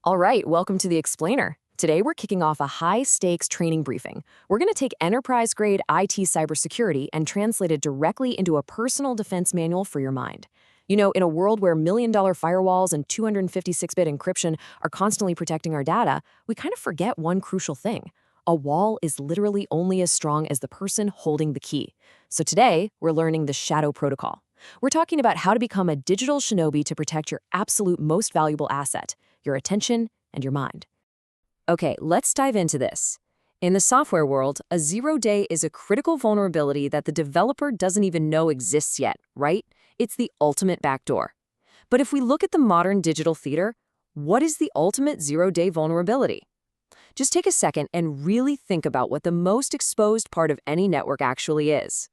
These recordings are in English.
All right, welcome to the Explainer. Today we're kicking off a high-stakes training briefing. We're going to take enterprise-grade IT cybersecurity and translate it directly into a personal defense manual for your mind. You know, in a world where million-dollar firewalls and 256-bit encryption are constantly protecting our data, we kind of forget one crucial thing. A wall is literally only as strong as the person holding the key. So today, we're learning the Shadow Protocol. We're talking about how to become a digital shinobi to protect your absolute most valuable asset, your attention and your mind. Okay, let's dive into this. In the software world, a zero-day is a critical vulnerability that the developer doesn't even know exists yet, right? It's the ultimate backdoor. But if we look at the modern digital theater, what is the ultimate zero-day vulnerability? Just take a second and really think about what the most exposed part of any network actually is.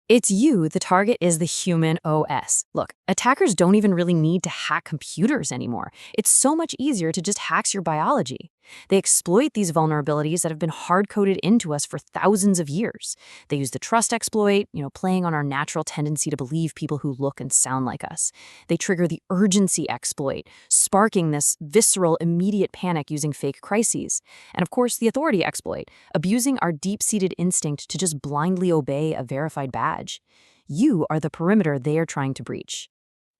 It's you. The target is the human OS. Look, attackers don't even really need to hack computers anymore. It's so much easier to just hack your biology. They exploit these vulnerabilities that have been hard-coded into us for thousands of years. They use the trust exploit, playing on our natural tendency to believe people who look and sound like us. They trigger the urgency exploit, sparking this visceral, immediate panic using fake crises. And of course, the authority exploit, abusing our deep-seated instinct to just blindly obey a verified badge. You are the perimeter they are trying to breach.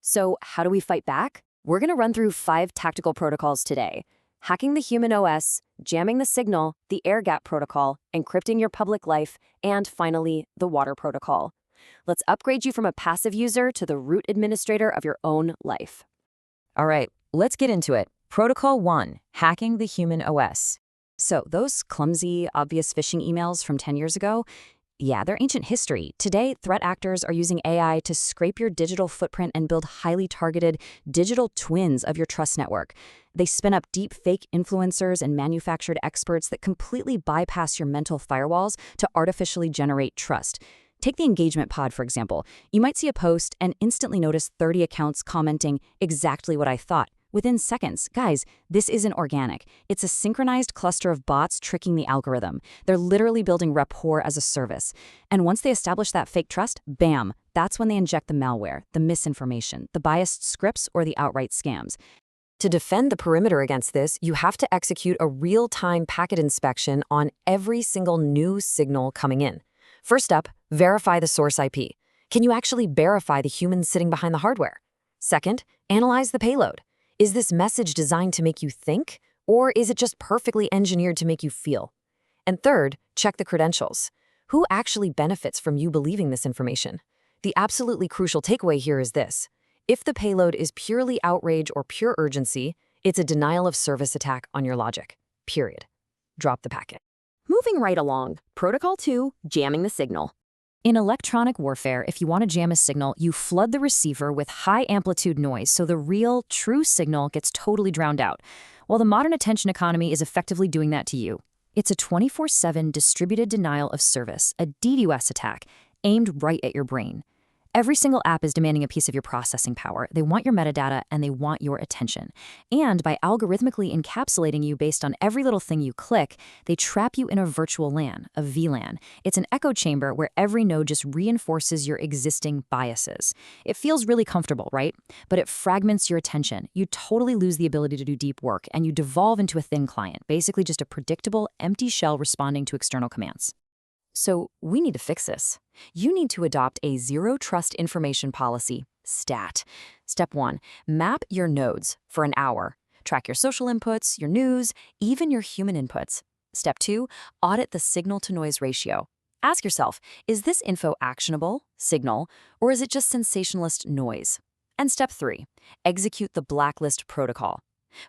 So how do we fight back? We're going to run through 5 tactical protocols today. Hacking the human OS, jamming the signal, the air gap protocol, encrypting your public life, and finally, the water protocol. Let's upgrade you from a passive user to the root administrator of your own life. All right, let's get into it. Protocol 1, hacking the human OS. So those clumsy, obvious phishing emails from 10 years ago, yeah, they're ancient history. Today, threat actors are using AI to scrape your digital footprint and build highly targeted digital twins of your trust network. They spin up deep fake influencers and manufactured experts that completely bypass your mental firewalls to artificially generate trust. Take the engagement pod, for example. You might see a post and instantly notice 30 accounts commenting exactly what I thought. Within seconds. Guys, this isn't organic. It's a synchronized cluster of bots tricking the algorithm. They're literally building rapport as a service. And once they establish that fake trust, bam, that's when they inject the malware, the misinformation, the biased scripts, or the outright scams. To defend the perimeter against this, you have to execute a real-time packet inspection on every single new signal coming in. First up, verify the source IP. Can you actually verify the human sitting behind the hardware? Second, analyze the payload. Is this message designed to make you think, or is it just perfectly engineered to make you feel? And third, check the credentials. Who actually benefits from you believing this information? The absolutely crucial takeaway here is this. If the payload is purely outrage or pure urgency, it's a denial of service attack on your logic. Period. Drop the packet. Moving right along, Protocol 2, jamming the signal. In electronic warfare, if you want to jam a signal, you flood the receiver with high-amplitude noise so the real, true signal gets totally drowned out. Well, the modern attention economy is effectively doing that to you. It's a 24/7 distributed denial of service, a DDoS attack, aimed right at your brain. Every single app is demanding a piece of your processing power. They want your metadata and they want your attention. And by algorithmically encapsulating you based on every little thing you click, they trap you in a virtual LAN, a VLAN. It's an echo chamber where every node just reinforces your existing biases. It feels really comfortable, right? But it fragments your attention. You totally lose the ability to do deep work and you devolve into a thin client, basically just a predictable, empty shell responding to external commands. So we need to fix this. You need to adopt a Zero Trust Information Policy, STAT. Step 1, map your nodes for an hour. Track your social inputs, your news, even your human inputs. Step 2, audit the signal-to-noise ratio. Ask yourself, is this info actionable, signal, or is it just sensationalist noise? And step 3, execute the blacklist protocol.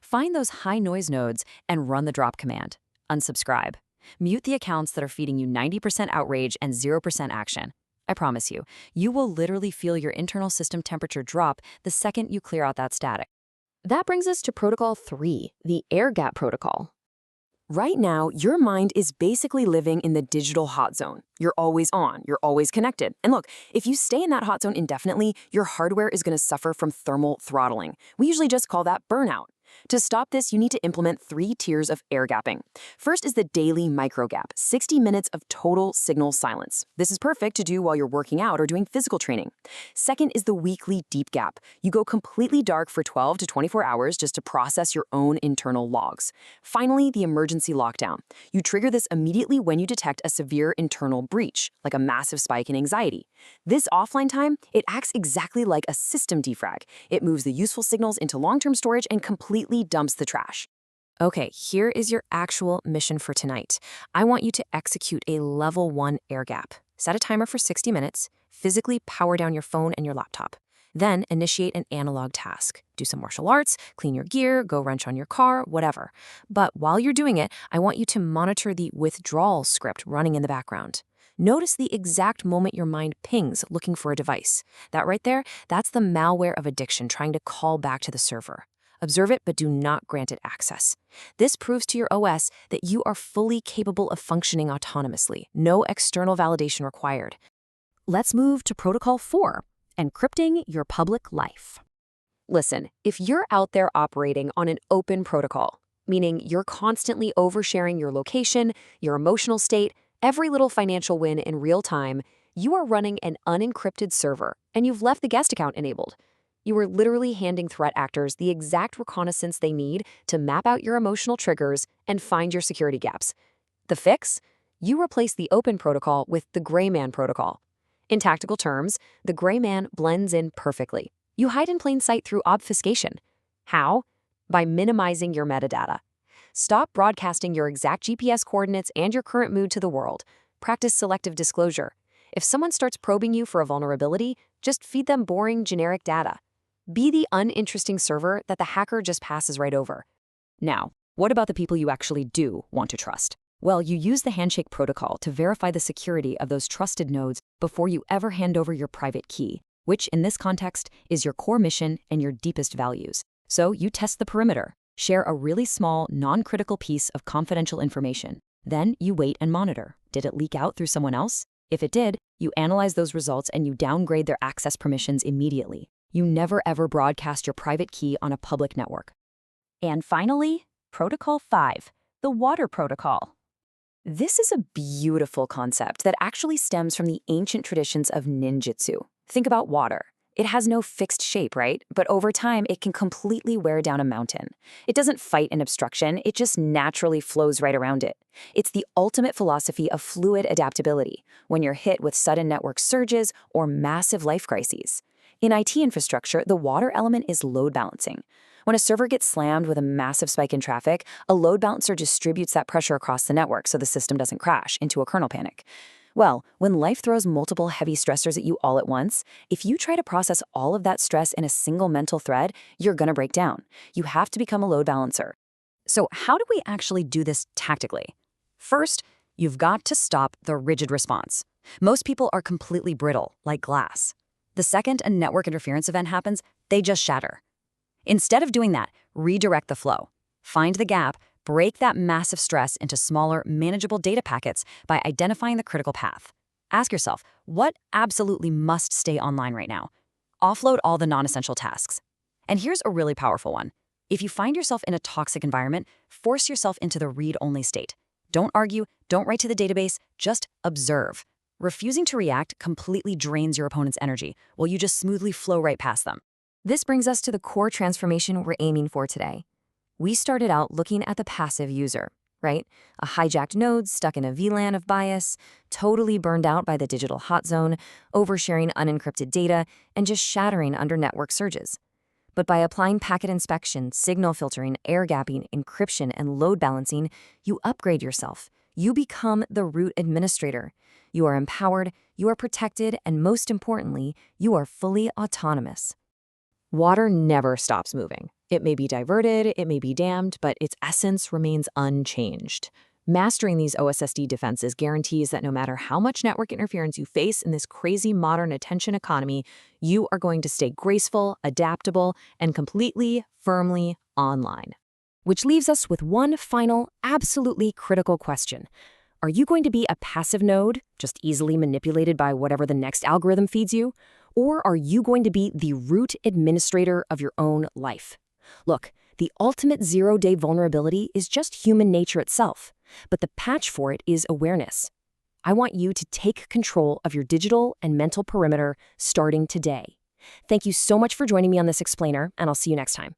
Find those high-noise nodes and run the drop command. Unsubscribe. Mute the accounts that are feeding you 90% outrage and 0% action. I promise you, you will literally feel your internal system temperature drop the second you clear out that static. That brings us to Protocol 3, the air gap protocol. Right now, your mind is basically living in the digital hot zone. You're always on, you're always connected. And look, if you stay in that hot zone indefinitely, your hardware is going to suffer from thermal throttling. We usually just call that burnout. To stop this, you need to implement 3 tiers of air gapping. First is the daily micro gap, 60 minutes of total signal silence. This is perfect to do while you're working out or doing physical training. Second is the weekly deep gap. You go completely dark for 12 to 24 hours just to process your own internal logs. Finally, the emergency lockdown. You trigger this immediately when you detect a severe internal breach, like a massive spike in anxiety. This offline time, it acts exactly like a system defrag. It moves the useful signals into long-term storage and completely dumps the trash. Okay, here is your actual mission for tonight. I want you to execute a level 1 air gap. Set a timer for 60 minutes, physically power down your phone and your laptop. Then initiate an analog task. Do some martial arts, clean your gear, go wrench on your car, whatever. But while you're doing it, I want you to monitor the withdrawal script running in the background. Notice the exact moment your mind pings looking for a device. That right there, that's the malware of addiction trying to call back to the server. Observe it, but do not grant it access. This proves to your OS that you are fully capable of functioning autonomously. No external validation required. Let's move to Protocol 4, encrypting your public life. Listen, if you're out there operating on an open protocol, meaning you're constantly oversharing your location, your emotional state, every little financial win in real time, you are running an unencrypted server, and you've left the guest account enabled. You are literally handing threat actors the exact reconnaissance they need to map out your emotional triggers and find your security gaps. The fix? You replace the open protocol with the gray man protocol. In tactical terms, the gray man blends in perfectly. You hide in plain sight through obfuscation. How? By minimizing your metadata. Stop broadcasting your exact GPS coordinates and your current mood to the world. Practice selective disclosure. If someone starts probing you for a vulnerability, just feed them boring, generic data. Be the uninteresting server that the hacker just passes right over. Now, what about the people you actually do want to trust? Well, you use the handshake protocol to verify the security of those trusted nodes before you ever hand over your private key, which in this context is your core mission and your deepest values. So you test the perimeter, share a really small, non-critical piece of confidential information. Then you wait and monitor. Did it leak out through someone else? If it did, you analyze those results and you downgrade their access permissions immediately. You never ever broadcast your private key on a public network. And finally, Protocol 5, the water protocol. This is a beautiful concept that actually stems from the ancient traditions of ninjutsu. Think about water. It has no fixed shape, right? But over time, it can completely wear down a mountain. It doesn't fight an obstruction, it just naturally flows right around it. It's the ultimate philosophy of fluid adaptability when you're hit with sudden network surges or massive life crises. In IT infrastructure, the water element is load balancing. When a server gets slammed with a massive spike in traffic, a load balancer distributes that pressure across the network so the system doesn't crash into a kernel panic. Well, when life throws multiple heavy stressors at you all at once, if you try to process all of that stress in a single mental thread, you're gonna break down. You have to become a load balancer. So how do we actually do this tactically? First, you've got to stop the rigid response. Most people are completely brittle, like glass. The second a network interference event happens, they just shatter. Instead of doing that, redirect the flow. Find the gap, break that massive stress into smaller, manageable data packets by identifying the critical path. Ask yourself, what absolutely must stay online right now? Offload all the non-essential tasks. And here's a really powerful one. If you find yourself in a toxic environment, force yourself into the read-only state. Don't argue, don't write to the database, just observe. Refusing to react completely drains your opponent's energy, while you just smoothly flow right past them. This brings us to the core transformation we're aiming for today. We started out looking at the passive user, right? A hijacked node stuck in a VLAN of bias, totally burned out by the digital hot zone, oversharing unencrypted data, and just shattering under network surges. But by applying packet inspection, signal filtering, air gapping, encryption, and load balancing, you upgrade yourself. You become the root administrator. You are empowered, you are protected, and most importantly, you are fully autonomous. Water never stops moving. It may be diverted, it may be dammed, but its essence remains unchanged. Mastering these OSSD defenses guarantees that no matter how much network interference you face in this crazy modern attention economy, you are going to stay graceful, adaptable, and completely, firmly online. Which leaves us with one final, absolutely critical question. Are you going to be a passive node, just easily manipulated by whatever the next algorithm feeds you? Or are you going to be the root administrator of your own life? Look, The ultimate zero-day vulnerability is just human nature itself, but the patch for it is awareness. I want you to take control of your digital and mental perimeter starting today. Thank you so much for joining me on this explainer, and I'll see you next time.